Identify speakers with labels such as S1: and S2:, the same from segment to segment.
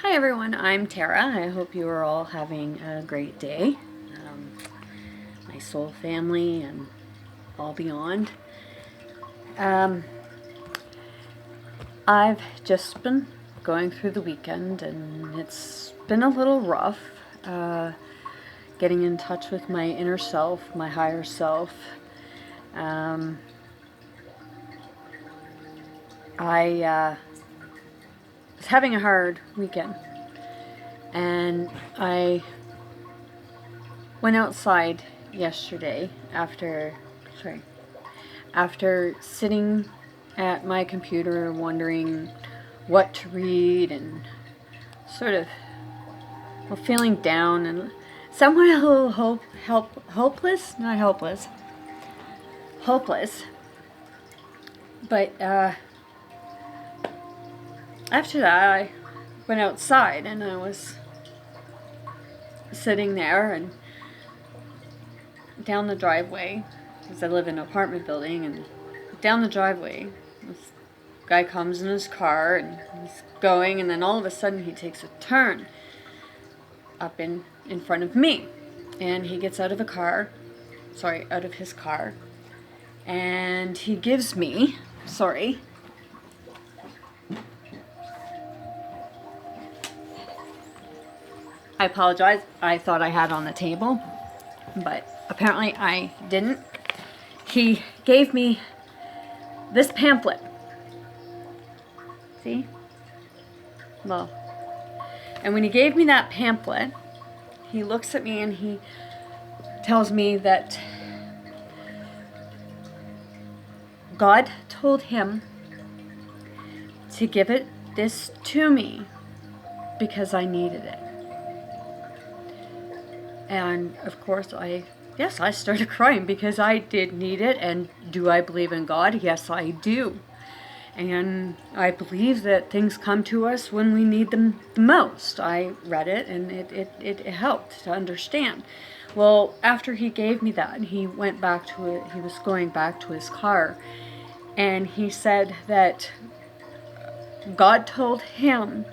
S1: Hi everyone, I'm Tara. I hope you are all having a great day. My soul family and all beyond. I've just been going through the weekend and it's been a little rough. Getting in touch with my inner self, my higher self. I was having a hard weekend and I went outside yesterday after sitting at my computer wondering what to read and sort of feeling down and somewhat a little hopeless, not helpless, hopeless. But after that, I went outside and I was sitting there and down the driveway, because I live in an apartment building, and down the driveway, this guy comes in his car and he's going, and then all of a sudden he takes a turn up in front of me, and he gets out of his car, and he gives me, I apologize, I thought I had on the table, but apparently I didn't. He gave me this pamphlet. See? Well, and when he gave me that pamphlet, he looks at me and he tells me that God told him to give this to me because I needed it. And of course I started crying because I did need it. And do I believe in God? Yes, I do. And I believe that things come to us when we need them the most. I read it and it helped to understand. Well, after he gave me that, he went back to it. He was going back to his car, and he said that God told him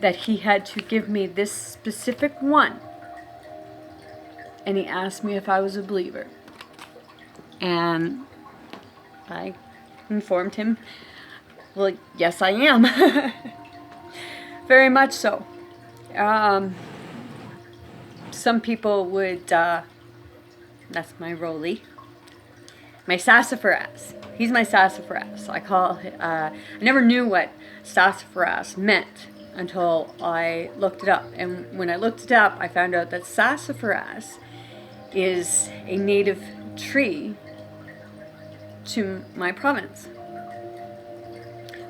S1: that he had to give me this specific one. And he asked me if I was a believer. And I informed him, well, yes, I am. Very much so. Some people would, that's my Rolly, my sassafras. He's my sassafras. I never knew what sassafras meant until I looked it up. And when I looked it up, I found out that sassafras is a native tree to my province,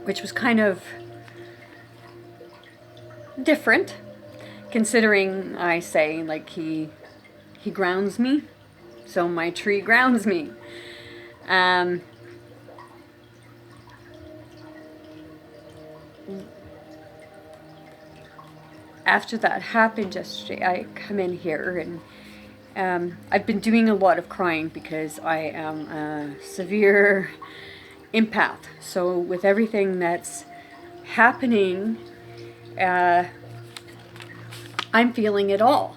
S1: which was kind of different, considering I say, like, he grounds me, so my tree grounds me. After that happened yesterday, I come in here and I've been doing a lot of crying because I am a severe empath. So with everything that's happening, I'm feeling it all.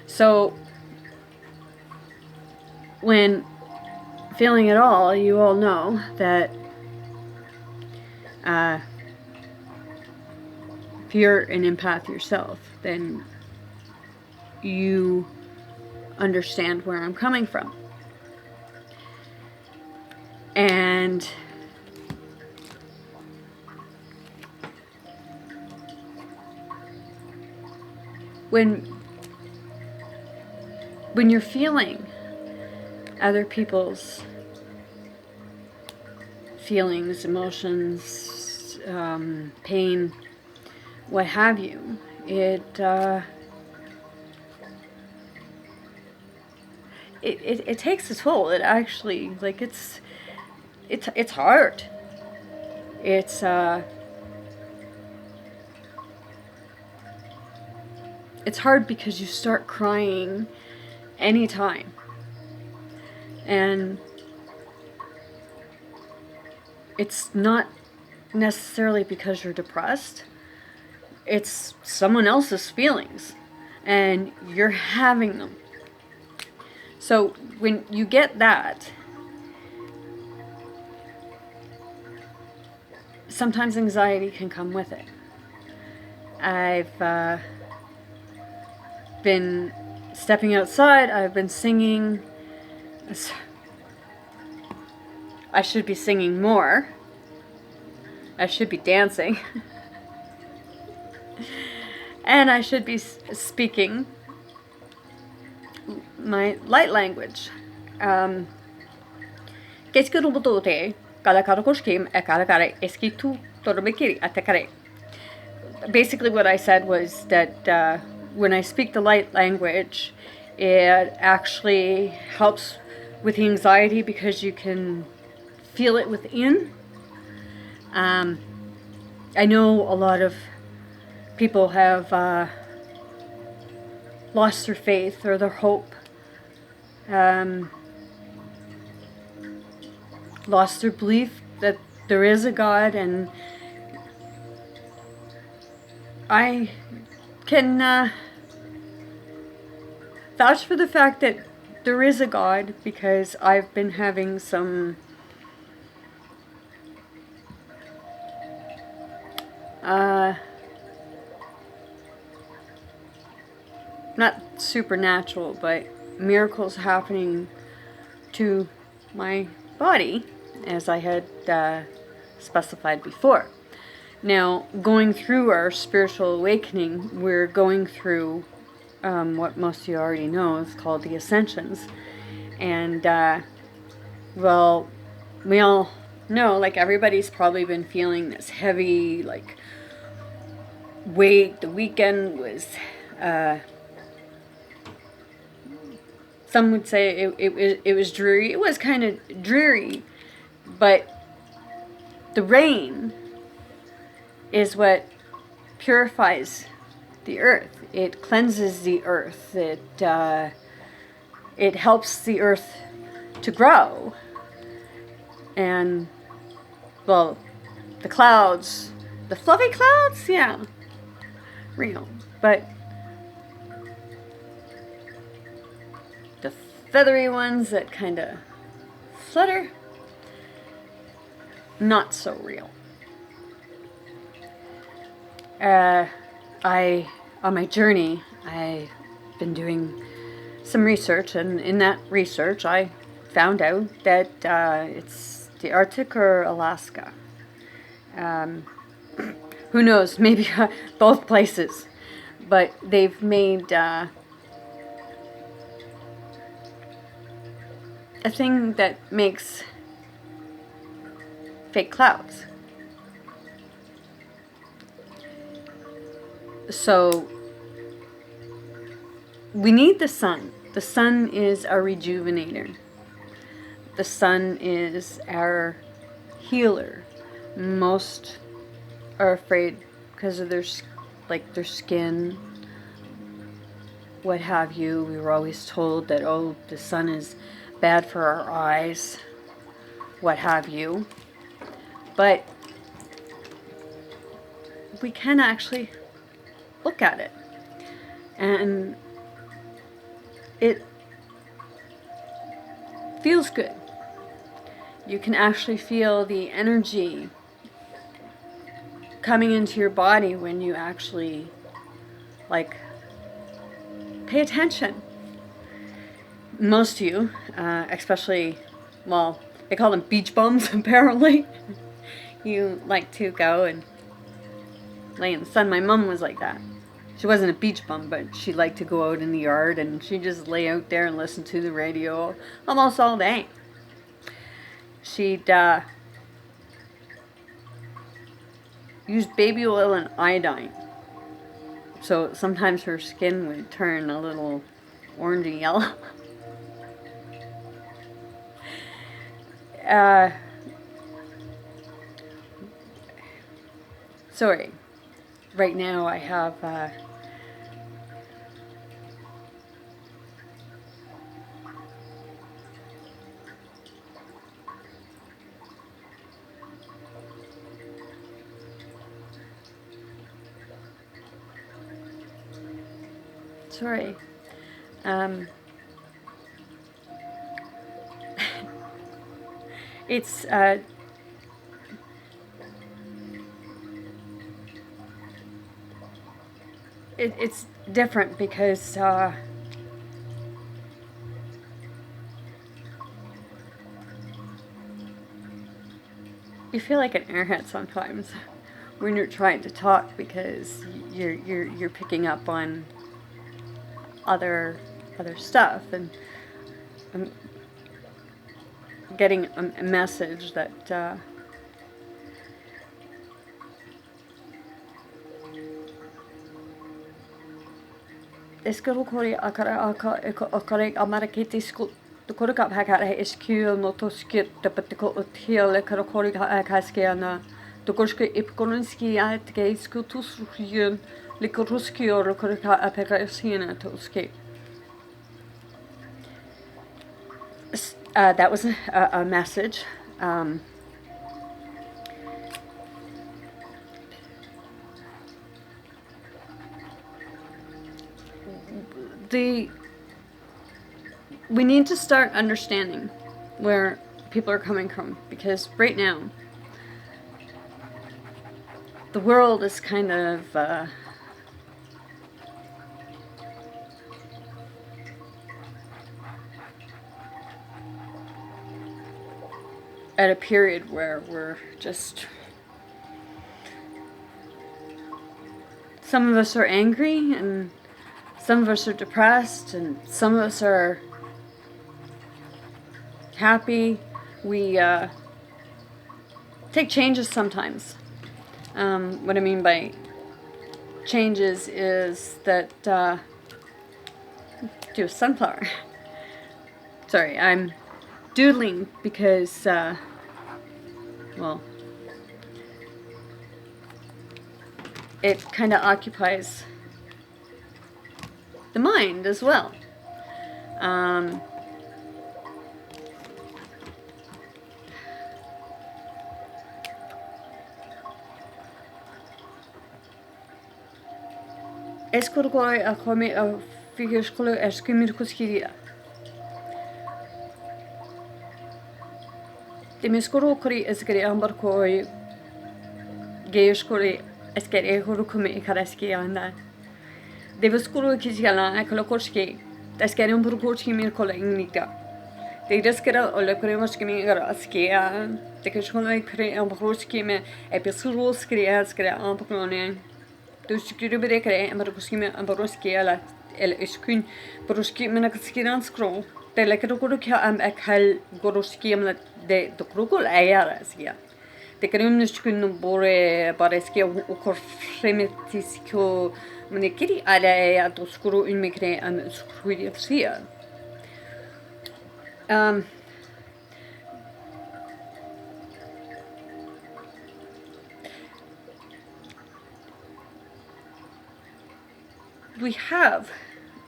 S1: So when feeling it all, you all know that if you're an empath yourself, then you understand where I'm coming from. And when you're feeling other people's feelings, emotions, pain, what have you, it takes a toll. It actually, like, it's hard. It's hard because you start crying anytime, and it's not necessarily because you're depressed. it's someone else's feelings and you're having them. So when you get that, sometimes anxiety can come with it. I've been stepping outside, I've been singing. I should be singing more. I should be dancing. And I should be speaking my light language. Basically what I said was that when I speak the light language, it actually helps with the anxiety because you can feel it within. I know a lot of people have lost their faith or their hope, lost their belief that there is a God, and I can vouch for the fact that there is a God because I've been having some not supernatural, but miracles happening to my body, as I had specified before. Now, going through our spiritual awakening, we're going through what most of you already know is called the Ascensions. And, well, we all know, like, everybody's probably been feeling this heavy, like, weight. The weekend was, some would say it was dreary. It was kind of dreary, but the rain is what purifies the earth. It cleanses the earth. It helps the earth to grow. And, well, the clouds, the fluffy clouds, yeah, real. But the feathery ones that kind of flutter, not so real. On my journey, I've been doing some research, and in that research, I found out that it's the Arctic or Alaska. Who knows? Maybe both places. But they've made a thing that makes fake clouds. So we need the sun. The sun is our rejuvenator. The sun is our healer. Most are afraid because of their skin, what have you. We were always told that, oh, the sun is bad for our eyes, what have you. But we can actually look at it, and it feels good. You can actually feel the energy coming into your body when you actually, like, pay attention. Most of you, especially, well, they call them beach bums, apparently. You like to go and lay in the sun. My mom was like that. She wasn't a beach bum, but she liked to go out in the yard, and she'd just lay out there and listen to the radio almost all day. She'd use baby oil and iodine. So sometimes her skin would turn a little orangey yellow. Sorry. Right now I have Sorry. Um, it's it's different because you feel like an airhead sometimes when you're trying to talk, because you're picking up on other stuff, and I'm getting a message that Eskero kori akare amarakiti skul the korika pakara is kul no to skit the patiko utiel karakori kaskiana the korske ipkolonski at gay skutus ruhun likoruski or korika apekasina to escape. That was a message. We need to start understanding where people are coming from, because right now the world is kind of at a period where we're just, some of us are angry, and some of us are depressed, and some of us are happy. We take changes sometimes. What I mean by changes is that do a sunflower. Sorry, I'm doodling because well, it kind of occupies the mind as well. Escorgoi a come a figurskolo eskimirkuskiria. Demiskoro kori eskeri ambarkoi geiskori eskeri horukumi karaskiana. Deviskoro kisiala ekolokorski eskeri ambarkoski mirkola ingnika. De deskera olekoremoski miraskia. De kishkola kre ambarkoski me episuroski eskeri ambarkone. Dus ik jullie berekenen en maar misschien een baroski ala iskun baroski men ik skiran scroll de lekker ook ja am ik hal baroski men de krokol ayara skia de krim niskun bore bareski o kor fremetisko men kiri ala ya to skuru un mikre am skuru sia we have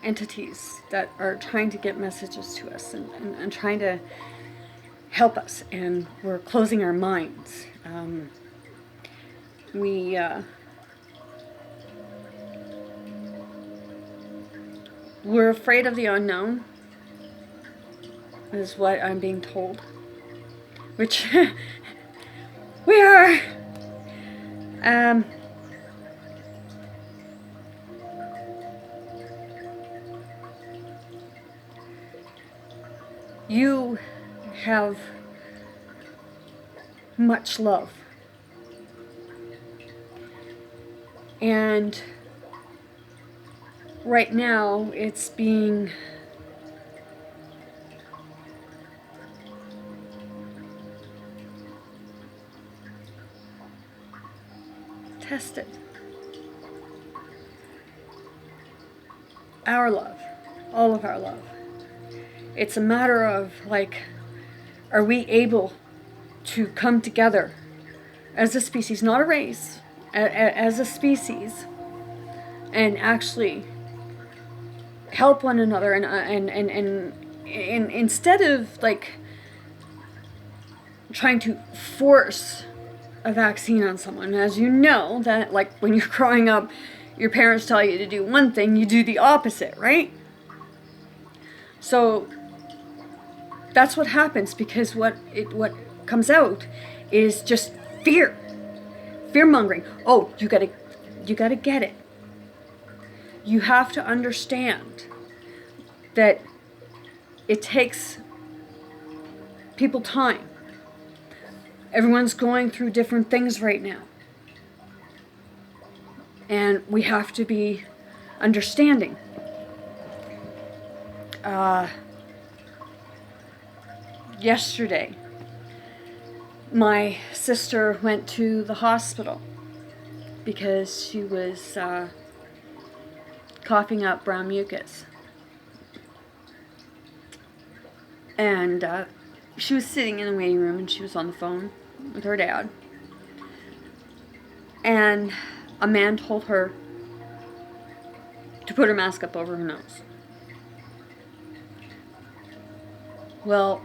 S1: entities that are trying to get messages to us and trying to help us, and we're closing our minds. We're afraid of the unknown, is what I'm being told, which we are. You have much love, and right now it's being tested. Our love, all of our love. It's a matter of, like, are we able to come together as a species, not a race, as a species, and actually help one another, and instead of, like, trying to force a vaccine on someone. As you know, that, like, when you're growing up, Your parents tell you to do one thing, you do the opposite, right? So that's what happens, because what comes out is just fear. Fear-mongering. Oh, you gotta get it. You have to understand that it takes people time. Everyone's going through different things right now. And we have to be understanding. Yesterday, my sister went to the hospital because she was coughing up brown mucus. And she was sitting in the waiting room and she was on the phone with her dad. And a man told her to put her mask up over her nose. Well,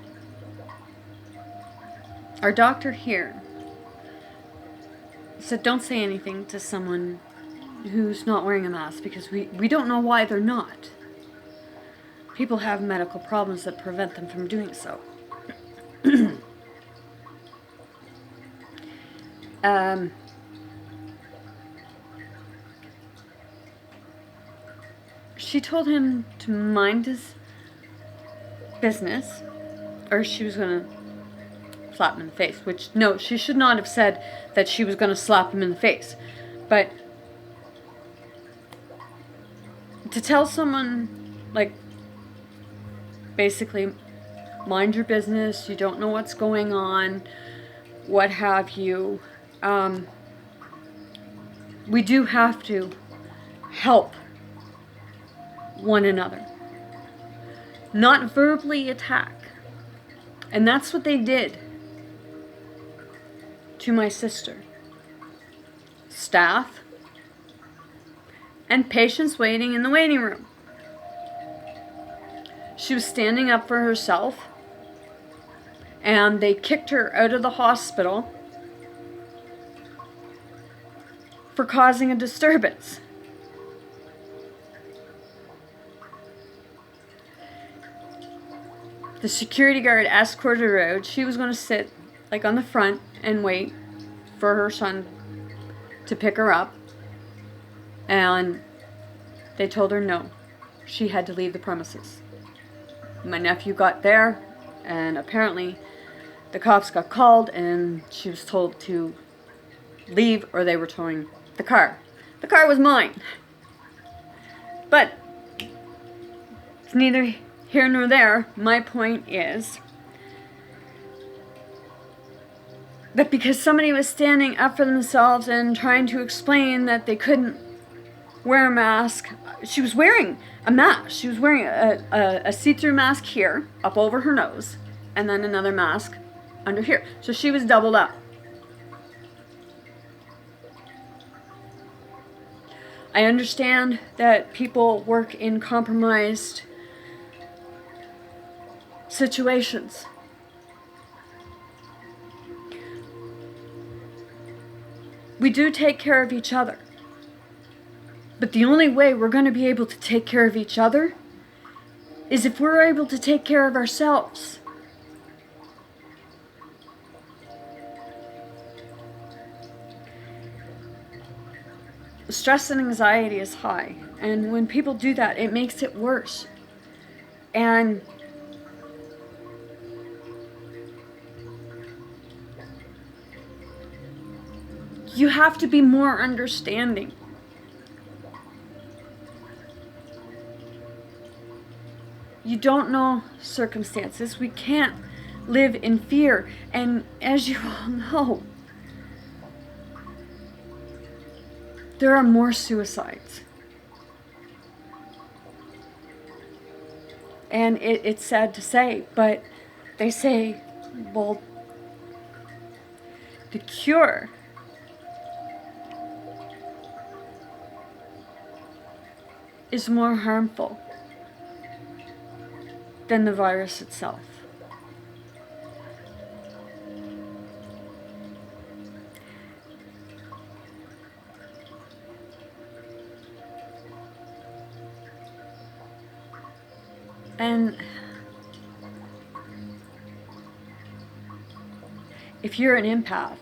S1: our doctor here said don't say anything to someone who's not wearing a mask, because we don't know why they're not. People have medical problems that prevent them from doing so. She told him to mind his business, or she was going to slap him in the face. Which, no, she should not have said that she was going to slap him in the face. But to tell someone, like, basically, mind your business, you don't know what's going on, what have you, we do have to help one another. Not verbally attack. And that's what they did to my sister. Staff and patients waiting in the waiting room. She was standing up for herself, and they kicked her out of the hospital for causing a disturbance. The security guard escorted her out. She was going to sit like on the front and wait for her son to pick her up. And they told her no. She had to leave the premises. My nephew got there, and apparently the cops got called, and she was told to leave or they were towing the car. The car was mine. But it's neither here nor there. My point is that because somebody was standing up for themselves and trying to explain that they couldn't wear a mask, she was wearing a mask. She was wearing a see-through mask here, up over her nose, and then another mask under here. So she was doubled up. I understand that people work in compromised situations. We do take care of each other. But the only way we're going to be able to take care of each other is if we're able to take care of ourselves. Stress and anxiety is high, and when people do that, it makes it worse. And you have to be more understanding. You don't know circumstances. We can't live in fear. And as you all know, there are more suicides. And it's sad to say, but they say, well, the cure is more harmful than the virus itself. And if you're an empath,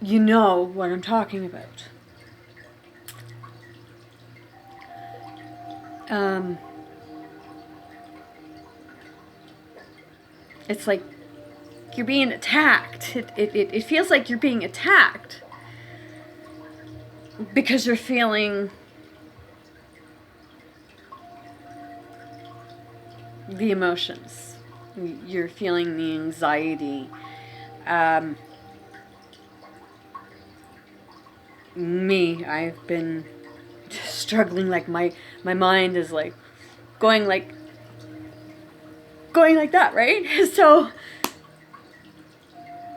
S1: you know what I'm talking about. It's like you're being attacked. It feels like you're being attacked because you're feeling the emotions. You're feeling the anxiety. I've been struggling, like my mind is like going like that, right? So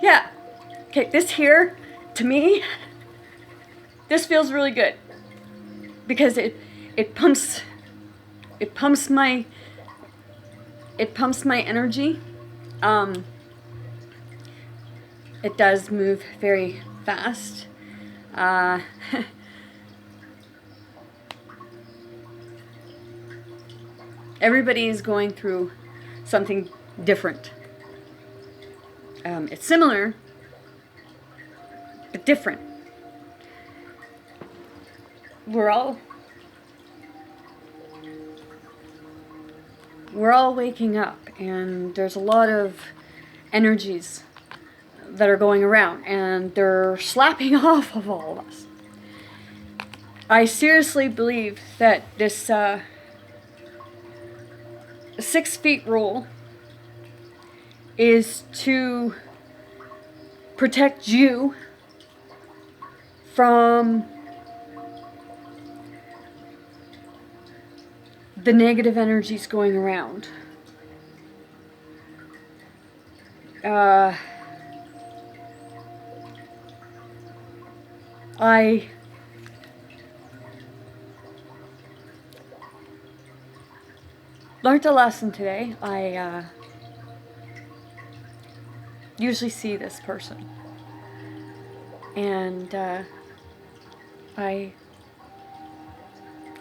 S1: yeah, okay, this here, to me, this feels really good because it pumps my energy. It does move very fast. Everybody is going through something different. It's similar, but different. We're all waking up, and there's a lot of energies that are going around, and they're slapping off of all of us. I seriously believe that this 6 feet rule is to protect you from the negative energies going around. I learned a lesson today. I usually see this person, and I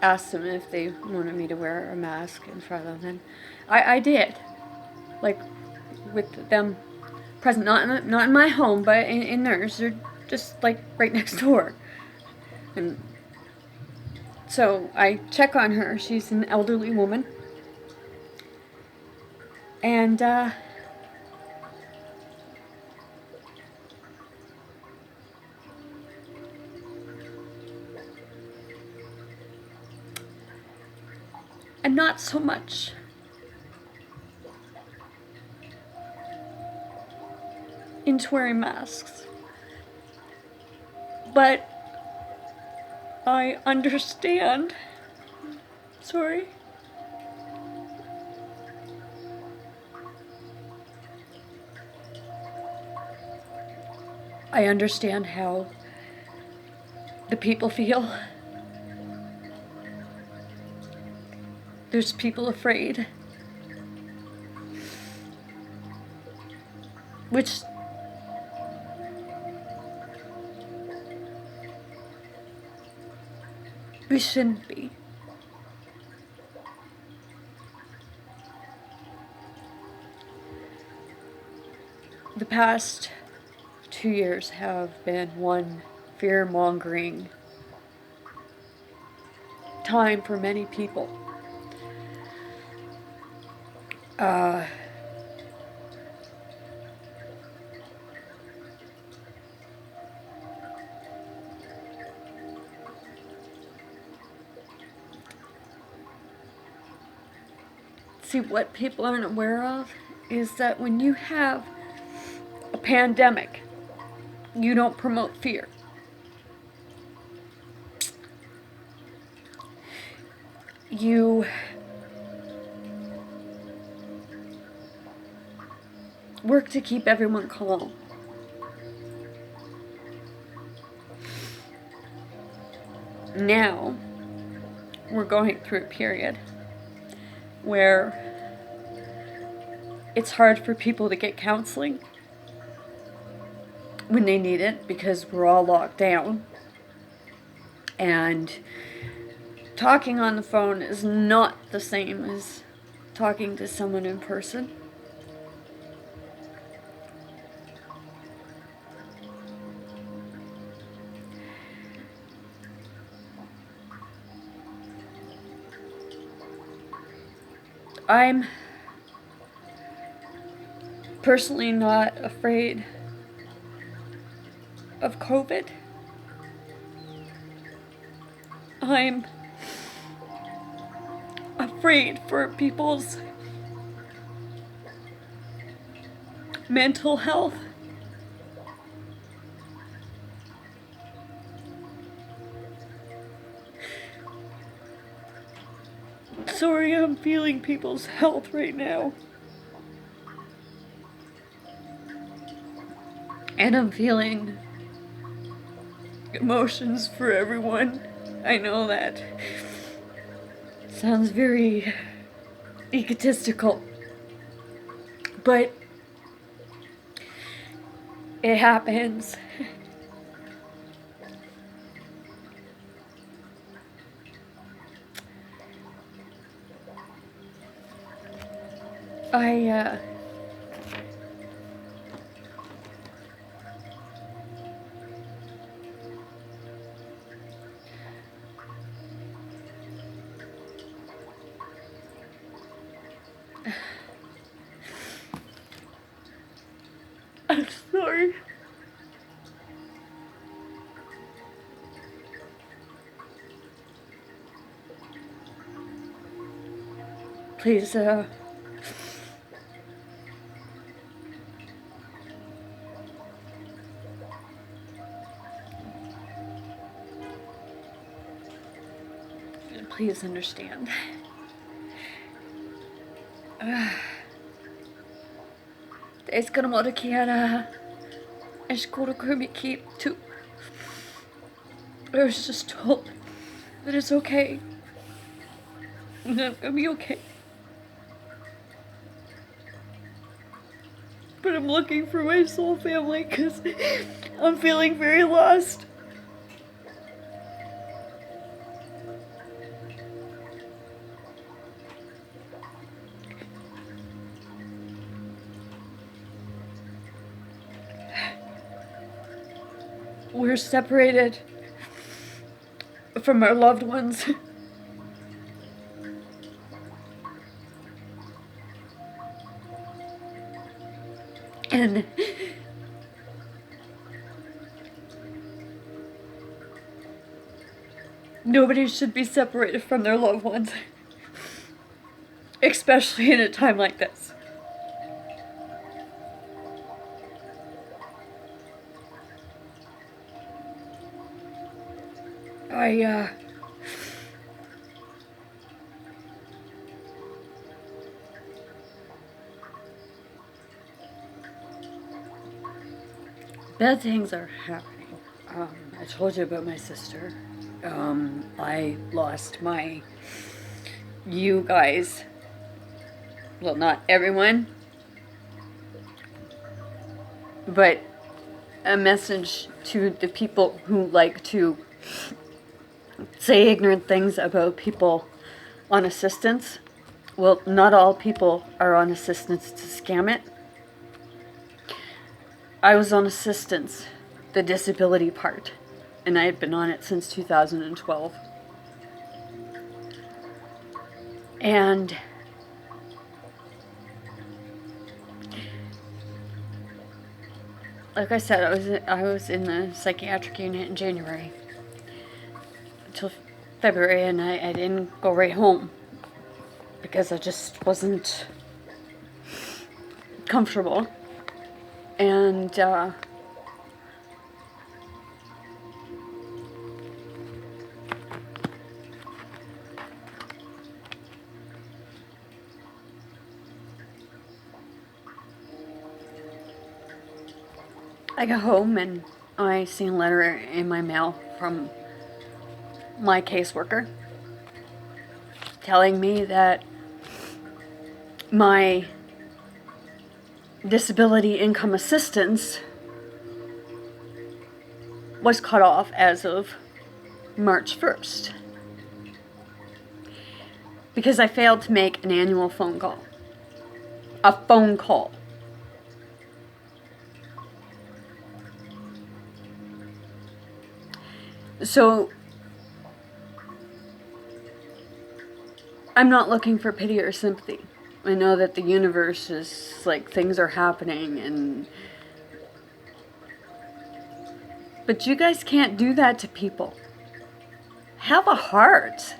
S1: asked them if they wanted me to wear a mask in front of them, and I did, like with them present, not in my home, but in theirs. They're just like right next door, and so I check on her. She's an elderly woman, and not so much into wearing masks, but I understand. Sorry. I understand how the people feel. There's people afraid, which we shouldn't be. The past 2 years have been one fear-mongering time for many people. See, what people aren't aware of is that when you have a pandemic, you don't promote fear. You work to keep everyone calm. Now, we're going through a period where it's hard for people to get counseling when they need it because we're all locked down. And talking on the phone is not the same as talking to someone in person. I'm personally not afraid of COVID. I'm afraid for people's mental health. Sorry, I'm feeling people's health right now. And I'm feeling emotions for everyone. I know that sounds very egotistical, but it happens. I'm sorry. Please, please understand. Det ska de markera. Jag skulle kunna keep to. I was just told that it's okay. And I'm gonna be okay. But I'm looking for my soul family because I'm feeling very lost. We're separated from our loved ones. And nobody should be separated from their loved ones, especially in a time like this. Bad things are happening. I told you about my sister. I lost you guys. Well, not everyone, but a message to the people who like to say ignorant things about people on assistance. Well, not all people are on assistance to scam it. I was on assistance, the disability part, and I had been on it since 2012. And like I said, I was in the psychiatric unit in January until February, and I didn't go right home because I just wasn't comfortable. And I got home and I seen a letter in my mail from my caseworker telling me that my disability income assistance was cut off as of March 1st. because I failed to make an annual phone call. A phone call. So I'm not looking for pity or sympathy. I know that the universe is like, things are happening, but you guys can't do that to people. Have a heart.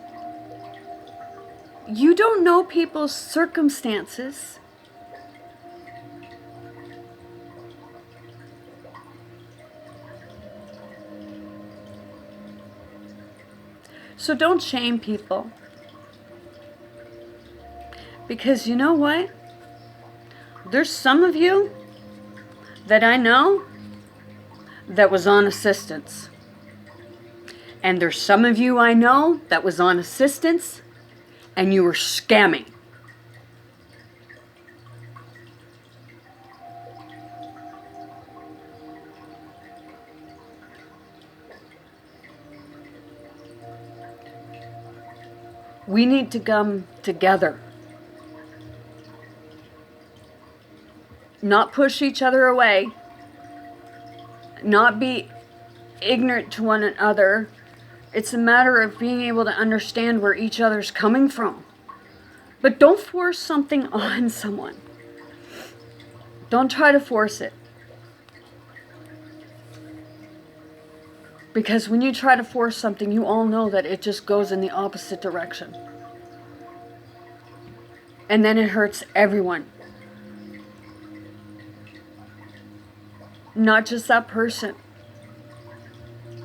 S1: You don't know people's circumstances. So don't shame people. Because you know what? There's some of you that I know that was on assistance. And there's some of you I know that was on assistance and you were scamming. We need to come together. Not push each other away. Not be ignorant to one another. It's a matter of being able to understand where each other's coming from. But don't force something on someone. Don't try to force it. Because when you try to force something, you all know that it just goes in the opposite direction. And then it hurts everyone. Not just that person.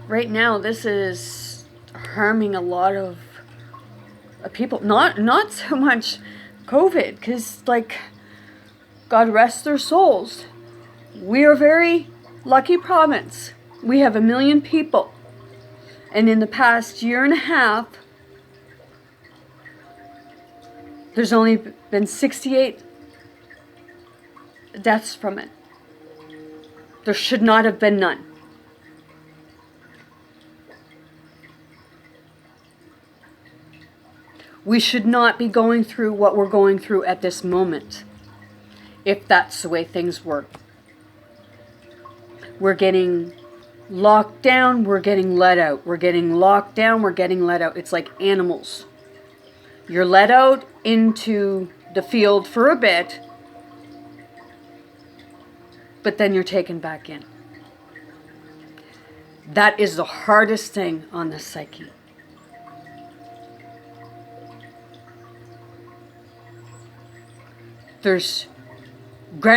S1: Right now, this is harming a lot of people. Not so much COVID, because, like, God rest their souls. We are a very lucky province. We have 1 million people. And in the past year and a half, there's only been 68 deaths from it. There should not have been none. We should not be going through what we're going through at this moment, if that's the way things work. We're getting locked down, we're getting let out. We're getting locked down, we're getting let out. It's like animals. You're let out into the field for a bit, but then you're taken back in. That is the hardest thing on the psyche. There's